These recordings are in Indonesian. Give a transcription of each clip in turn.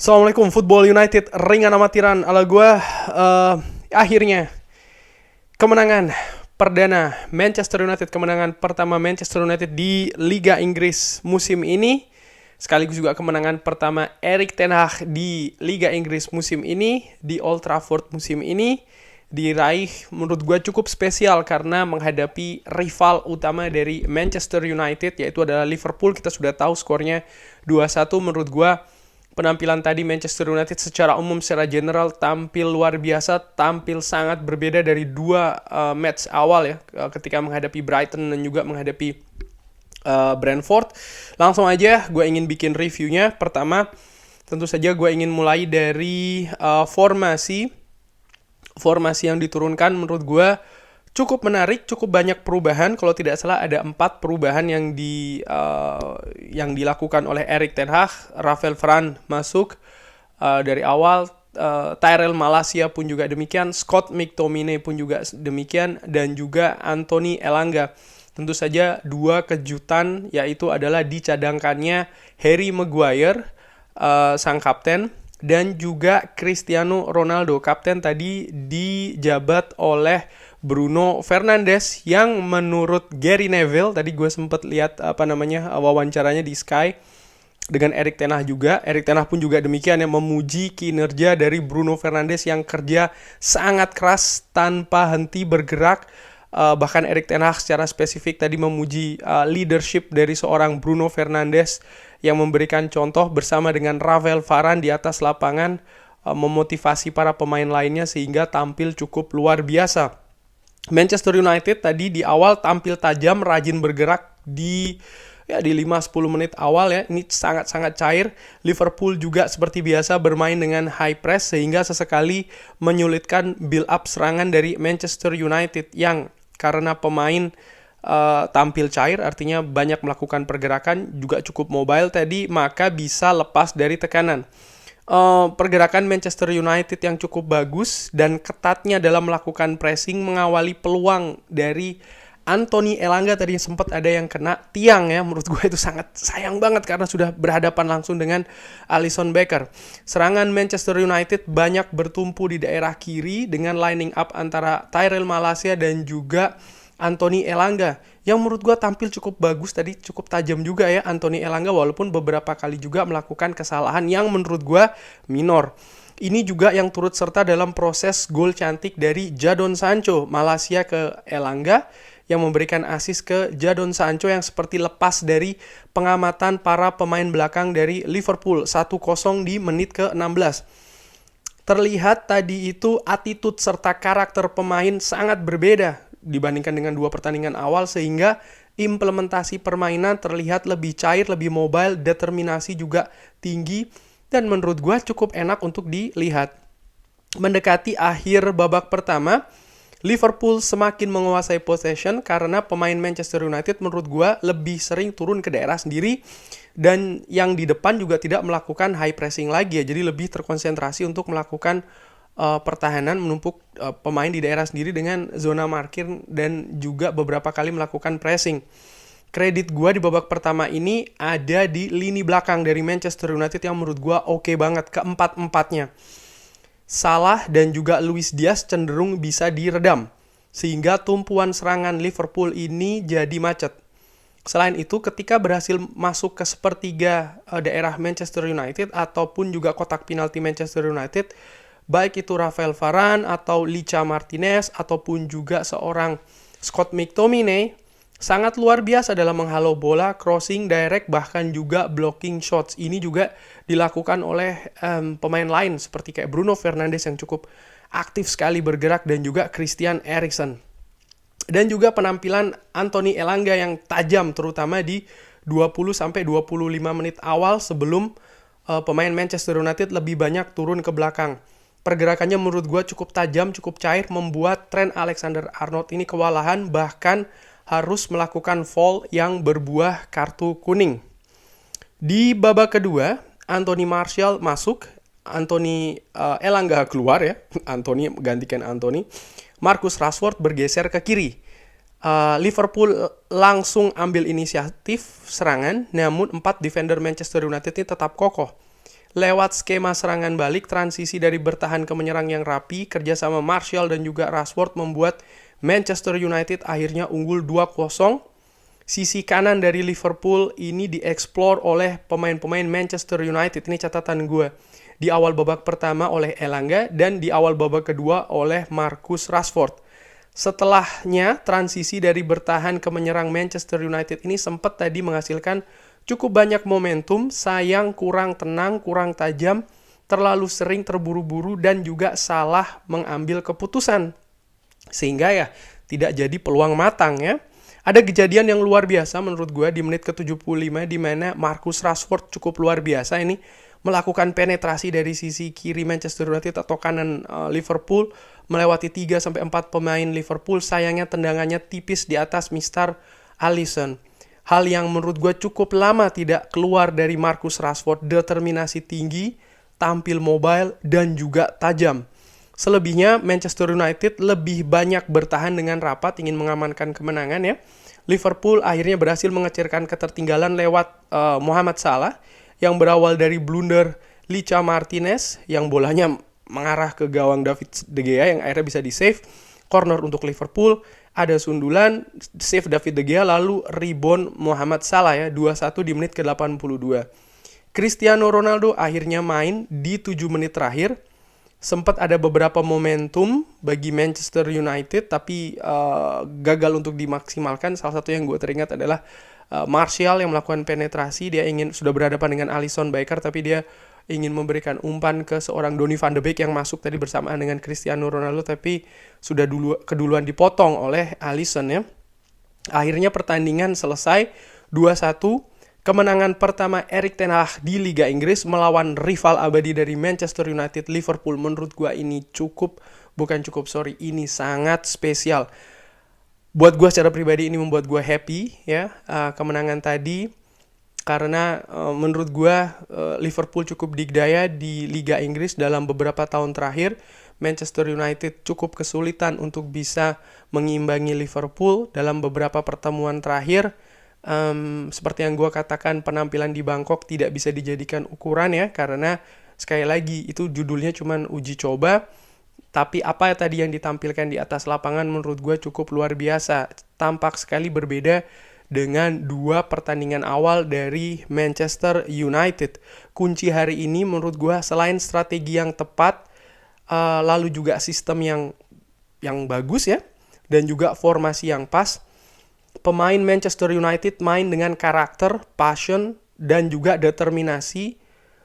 Assalamualaikum Football United ringan amatiran ala gue. Akhirnya kemenangan perdana Manchester United, kemenangan pertama Manchester United di Liga Inggris musim ini, sekaligus juga kemenangan pertama Erik ten Hag di Liga Inggris musim ini, di Old Trafford musim ini, diraih menurut gue cukup spesial karena menghadapi rival utama dari Manchester United, yaitu adalah Liverpool. Kita sudah tahu skornya 2-1. Menurut gue penampilan tadi Manchester United secara umum, secara general tampil luar biasa, tampil sangat berbeda dari dua match awal ya, ketika menghadapi Brighton dan juga menghadapi Brentford. Langsung aja gue ingin bikin reviewnya. Pertama, tentu saja gue ingin mulai dari formasi yang diturunkan. Menurut gue cukup menarik, cukup banyak perubahan. Kalau tidak salah ada 4 perubahan yang dilakukan oleh Erik ten Hag. Rafael Varane masuk dari awal, Tyrell Malacia pun juga demikian, Scott McTominay pun juga demikian, dan juga Anthony Elanga. Tentu saja dua kejutan, yaitu adalah dicadangkannya Harry Maguire, sang kapten, dan juga Cristiano Ronaldo. Kapten tadi dijabat oleh Bruno Fernandes, yang menurut Gary Neville, tadi gue sempat lihat wawancaranya di Sky dengan Erik ten Hag juga. Erik ten Hag pun juga demikian, yang memuji kinerja dari Bruno Fernandes yang kerja sangat keras tanpa henti bergerak. Bahkan Erik ten Hag secara spesifik tadi memuji leadership dari seorang Bruno Fernandes yang memberikan contoh bersama dengan Rafael Varane di atas lapangan, memotivasi para pemain lainnya sehingga tampil cukup luar biasa. Manchester United tadi di awal tampil tajam, rajin bergerak di 5-10 menit awal ya. Ini sangat-sangat cair. Liverpool juga seperti biasa bermain dengan high press sehingga sesekali menyulitkan build up serangan dari Manchester United, yang karena pemain tampil cair, artinya banyak melakukan pergerakan, juga cukup mobile tadi, maka bisa lepas dari tekanan. Pergerakan Manchester United yang cukup bagus dan ketatnya dalam melakukan pressing mengawali peluang dari Anthony Elanga. Tadi sempat ada yang kena tiang ya, menurut gue itu sangat sayang banget karena sudah berhadapan langsung dengan Alisson Becker. Serangan Manchester United banyak bertumpu di daerah kiri dengan lining up antara Tyrell Malacia dan juga Anthony Elanga, yang menurut gue tampil cukup bagus tadi, cukup tajam juga ya Anthony Elanga, walaupun beberapa kali juga melakukan kesalahan yang menurut gue minor. Ini juga yang turut serta dalam proses gol cantik dari Jadon Sancho, Malacia ke Elanga, yang memberikan assist ke Jadon Sancho yang seperti lepas dari pengamatan para pemain belakang dari Liverpool. 1-0 di menit ke-16. Terlihat tadi itu attitude serta karakter pemain sangat berbeda dibandingkan dengan dua pertandingan awal, sehingga implementasi permainan terlihat lebih cair, lebih mobile, determinasi juga tinggi, dan menurut gue cukup enak untuk dilihat. Mendekati akhir babak pertama, Liverpool semakin menguasai possession karena pemain Manchester United menurut gue lebih sering turun ke daerah sendiri, dan yang di depan juga tidak melakukan high pressing lagi ya, jadi lebih terkonsentrasi untuk melakukan pertahanan, menumpuk pemain di daerah sendiri dengan zona markir, dan juga beberapa kali melakukan pressing. Kredit gue di babak pertama ini ada di lini belakang dari Manchester United yang menurut gue oke banget, keempat-empatnya. Salah dan juga Luis Diaz cenderung bisa diredam, sehingga tumpuan serangan Liverpool ini jadi macet. Selain itu, ketika berhasil masuk ke sepertiga daerah Manchester United ataupun juga kotak penalti Manchester United, baik itu Rafael Varane atau Licha Martinez ataupun juga seorang Scott McTominay, sangat luar biasa dalam menghalau bola, crossing, direct, bahkan juga blocking shots. Ini juga dilakukan oleh pemain lain seperti kayak Bruno Fernandes yang cukup aktif sekali bergerak, dan juga Christian Eriksen. Dan juga penampilan Anthony Elanga yang tajam terutama di 20-25 menit awal sebelum pemain Manchester United lebih banyak turun ke belakang. Pergerakannya menurut gue cukup tajam, cukup cair, membuat Trent Alexander-Arnold ini kewalahan, bahkan harus melakukan foul yang berbuah kartu kuning. Di babak kedua, Anthony Martial masuk, Anthony Elanga keluar ya, Anthony gantikan Anthony. Marcus Rashford bergeser ke kiri. Liverpool langsung ambil inisiatif serangan, namun 4 defender Manchester United ini tetap kokoh. lewat skema serangan balik, transisi dari bertahan ke menyerang yang rapi, kerjasama Martial dan juga Rashford membuat Manchester United akhirnya unggul 2-0. Sisi kanan dari Liverpool ini dieksplor oleh pemain-pemain Manchester United. Ini catatan gue. Di awal babak pertama oleh Elanga dan di awal babak kedua oleh Marcus Rashford. Setelahnya, transisi dari bertahan ke menyerang Manchester United ini sempat tadi menghasilkan cukup banyak momentum, sayang kurang tenang, kurang tajam, terlalu sering terburu-buru dan juga salah mengambil keputusan. Sehingga ya tidak jadi peluang matang ya. Ada kejadian yang luar biasa menurut gue di menit ke-75 di mana Marcus Rashford cukup luar biasa ini melakukan penetrasi dari sisi kiri Manchester United atau kanan Liverpool melewati 3-4 pemain Liverpool. Sayangnya tendangannya tipis di atas Mr. Alisson. Hal yang menurut gue cukup lama tidak keluar dari Marcus Rashford. Determinasi tinggi, tampil mobile dan juga tajam. Selebihnya Manchester United lebih banyak bertahan dengan rapat ingin mengamankan kemenangan ya. Liverpool akhirnya berhasil mengecilkan ketertinggalan lewat Mohamed Salah yang berawal dari blunder Licha Martinez yang bolanya mengarah ke gawang David De Gea yang akhirnya bisa di-save. Corner untuk Liverpool, ada sundulan, save David De Gea lalu rebound Mohamed Salah ya 2-1 di menit ke-82. Cristiano Ronaldo akhirnya main di 7 menit terakhir. Sempat ada beberapa momentum bagi Manchester United tapi gagal untuk dimaksimalkan. Salah satu yang gue teringat adalah Martial yang melakukan penetrasi. Dia sudah berhadapan dengan Alisson Becker tapi dia ingin memberikan umpan ke seorang Donny van de Beek yang masuk tadi bersamaan dengan Cristiano Ronaldo tapi sudah keduluan dipotong oleh Alisson ya. Akhirnya pertandingan selesai 2-1. Kemenangan pertama Erik ten Hag di Liga Inggris melawan rival abadi dari Manchester United, Liverpool. Menurut gue ini ini sangat spesial. Buat gue secara pribadi ini membuat gue happy ya kemenangan tadi. Karena menurut gue Liverpool cukup dikdaya di Liga Inggris dalam beberapa tahun terakhir. Manchester United cukup kesulitan untuk bisa mengimbangi Liverpool dalam beberapa pertemuan terakhir. Seperti yang gue katakan, penampilan di Bangkok tidak bisa dijadikan ukuran ya, karena sekali lagi itu judulnya cuman uji coba. Tapi apa tadi yang ditampilkan di atas lapangan menurut gue cukup luar biasa. Tampak sekali berbeda dengan 2 pertandingan awal dari Manchester United. Kunci hari ini menurut gue selain strategi yang tepat, lalu juga sistem yang bagus ya, dan juga formasi yang pas. Pemain Manchester United main dengan karakter, passion, dan juga determinasi.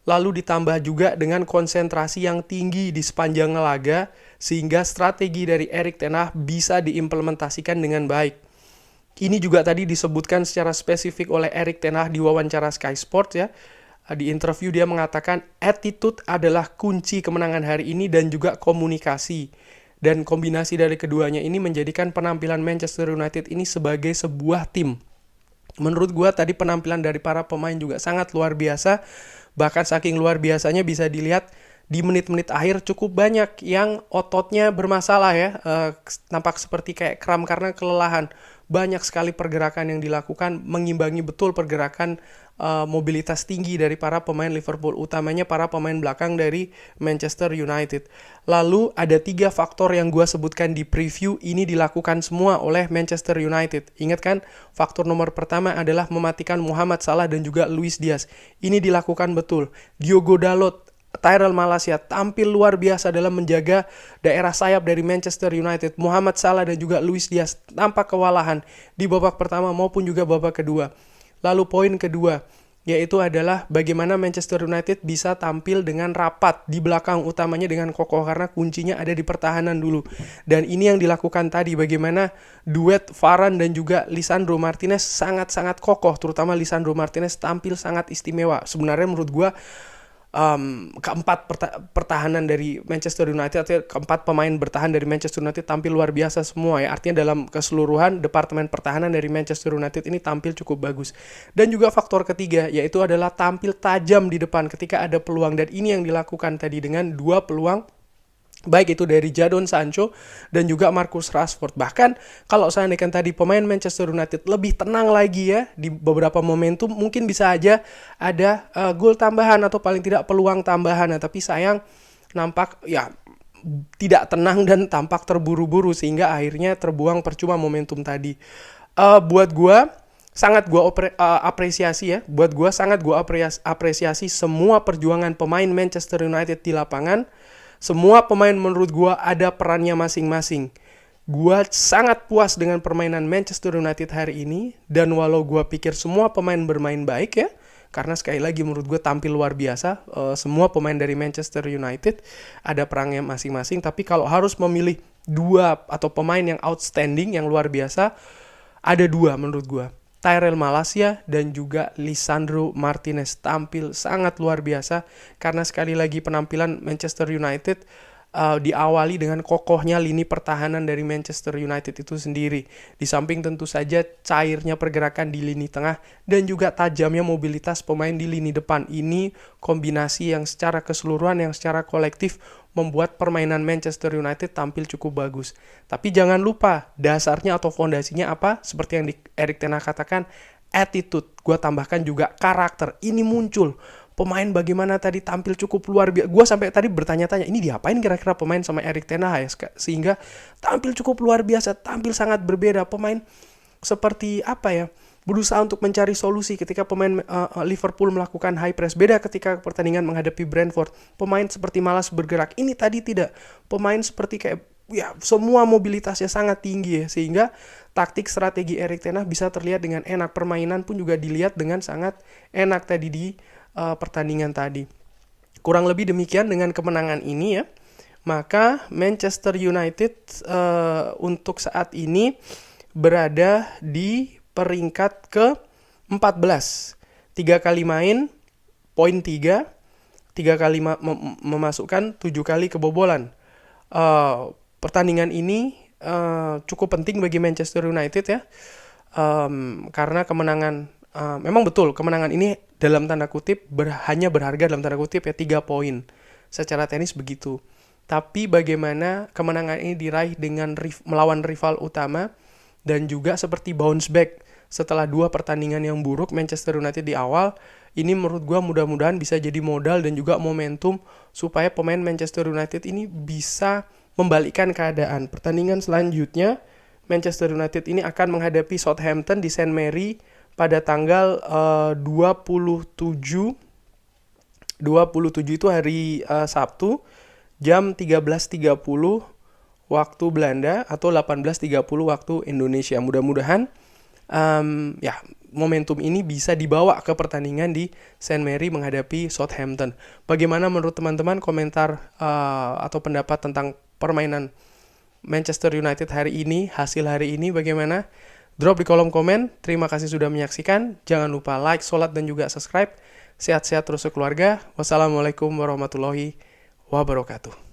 Lalu ditambah juga dengan konsentrasi yang tinggi di sepanjang laga. Sehingga strategi dari Erik ten Hag bisa diimplementasikan dengan baik. Ini juga tadi disebutkan secara spesifik oleh Erik ten Hag di wawancara Sky Sports ya. Di interview dia mengatakan attitude adalah kunci kemenangan hari ini dan juga komunikasi. Dan kombinasi dari keduanya ini menjadikan penampilan Manchester United ini sebagai sebuah tim. Menurut gue tadi penampilan dari para pemain juga sangat luar biasa. Bahkan saking luar biasanya bisa dilihat di menit-menit akhir cukup banyak yang ototnya bermasalah ya. Nampak seperti kayak kram karena kelelahan. Banyak sekali pergerakan yang dilakukan mengimbangi betul pergerakan mobilitas tinggi dari para pemain Liverpool, utamanya para pemain belakang dari Manchester United. Lalu ada 3 faktor yang gue sebutkan di preview, ini dilakukan semua oleh Manchester United. Ingat kan, faktor nomor pertama adalah mematikan Mohamed Salah dan juga Luis Diaz. Ini dilakukan betul. Diogo Dalot, Tyrell Malacia tampil luar biasa dalam menjaga daerah sayap dari Manchester United. Mohamed Salah dan juga Luis Diaz tampak kewalahan di babak pertama maupun juga babak kedua. Lalu poin kedua, yaitu adalah bagaimana Manchester United bisa tampil dengan rapat di belakang, utamanya dengan kokoh, karena kuncinya ada di pertahanan dulu. Dan ini yang dilakukan tadi, bagaimana duet Varane dan juga Lisandro Martinez sangat-sangat kokoh, terutama Lisandro Martinez tampil sangat istimewa. Sebenarnya menurut gue keempat pertahanan dari Manchester United atau keempat pemain bertahan dari Manchester United tampil luar biasa semua ya. Artinya dalam keseluruhan departemen pertahanan dari Manchester United ini tampil cukup bagus. Dan juga faktor ketiga yaitu adalah tampil tajam di depan ketika ada peluang, dan ini yang dilakukan tadi dengan 2 peluang Baik itu dari Jadon Sancho dan juga Marcus Rashford. Bahkan kalau seandainya tadi pemain Manchester United lebih tenang lagi ya di beberapa momentum, mungkin bisa aja ada gol tambahan atau paling tidak peluang tambahan. Nah, tapi sayang nampak ya tidak tenang dan tampak terburu-buru sehingga akhirnya terbuang percuma momentum tadi. Buat gua sangat gua apresiasi ya. Buat gua sangat gua apresiasi semua perjuangan pemain Manchester United di lapangan. Semua pemain menurut gua ada perannya masing-masing. Gua sangat puas dengan permainan Manchester United hari ini. Dan walau gua pikir semua pemain bermain baik ya, karena sekali lagi menurut gue tampil luar biasa. Semua pemain dari Manchester United ada perannya masing-masing. Tapi kalau harus memilih dua atau pemain yang outstanding, yang luar biasa, ada dua menurut gue. Tyrell Malacia dan juga Lisandro Martinez tampil sangat luar biasa. Karena sekali lagi penampilan Manchester United diawali dengan kokohnya lini pertahanan dari Manchester United itu sendiri. Di samping tentu saja cairnya pergerakan di lini tengah dan juga tajamnya mobilitas pemain di lini depan. Ini kombinasi yang secara keseluruhan, yang secara kolektif membuat permainan Manchester United tampil cukup bagus. Tapi jangan lupa dasarnya atau fondasinya apa? Seperti yang Erik ten Hag katakan, attitude. Gue tambahkan juga karakter. Ini muncul. Pemain bagaimana tadi tampil cukup luar biasa. Gue sampai tadi bertanya-tanya, ini diapain kira-kira pemain sama Erik ten Hag ya? Sehingga tampil cukup luar biasa, tampil sangat berbeda. Pemain seperti apa ya? Berusaha untuk mencari solusi ketika pemain Liverpool melakukan high press. Beda ketika pertandingan menghadapi Brentford. Pemain seperti malas bergerak. Ini tadi tidak. Pemain seperti kayak ya semua mobilitasnya sangat tinggi ya. Sehingga taktik strategi Erik ten Hag bisa terlihat dengan enak. Permainan pun juga dilihat dengan sangat enak tadi di pertandingan tadi. Kurang lebih demikian dengan kemenangan ini ya. Maka Manchester United untuk saat ini berada di peringkat ke-14. 3 kali main, poin 3. 3 kali memasukkan, 7 kali kebobolan. Pertandingan ini cukup penting bagi Manchester United ya. Karena kemenangan, memang betul kemenangan ini dalam tanda kutip hanya berharga dalam tanda kutip ya 3 poin. Secara tenis begitu. Tapi bagaimana kemenangan ini diraih dengan melawan rival utama dan juga seperti bounce back setelah 2 pertandingan yang buruk Manchester United di awal. Ini menurut gue mudah-mudahan bisa jadi modal dan juga momentum supaya pemain Manchester United ini bisa membalikkan keadaan. Pertandingan selanjutnya Manchester United ini akan menghadapi Southampton di St. Mary pada tanggal 27 itu hari Sabtu jam 13.30 waktu Belanda atau 18.30 waktu Indonesia. Mudah-mudahan ya momentum ini bisa dibawa ke pertandingan di St. Mary menghadapi Southampton. Bagaimana menurut teman-teman komentar atau pendapat tentang permainan Manchester United hari ini, hasil hari ini bagaimana? Drop di kolom komen. Terima kasih sudah menyaksikan. Jangan lupa like, sholat, dan juga subscribe. Sehat-sehat terus keluarga. Wassalamualaikum warahmatullahi wabarakatuh.